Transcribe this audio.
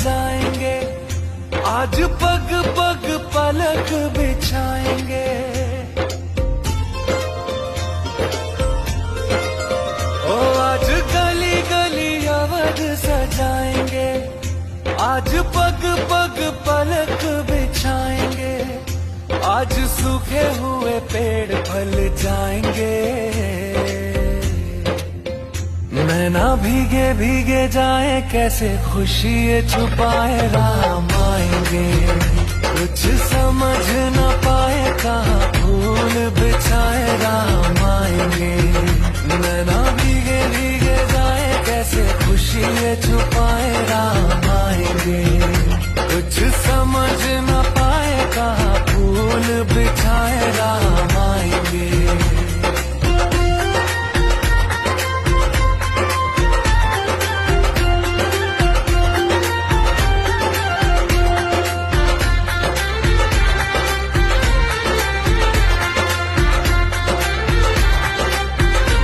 सजाएंगे, आज पग पग पलक बिछाएंगे। ओ आज गली गली अवध सजाएंगे, आज पग पग पलक बिछाएंगे। आज सूखे हुए पेड़ फल जाएंगे, नैना भीगे भीगे जाए कैसे खुशी ये छुपाए राम आएंगे। कुछ समझ न पाए कहाँ फूल बिछाए राम आएंगे। नैना भीगे भीगे जाए कैसे खुशी ये छुपाए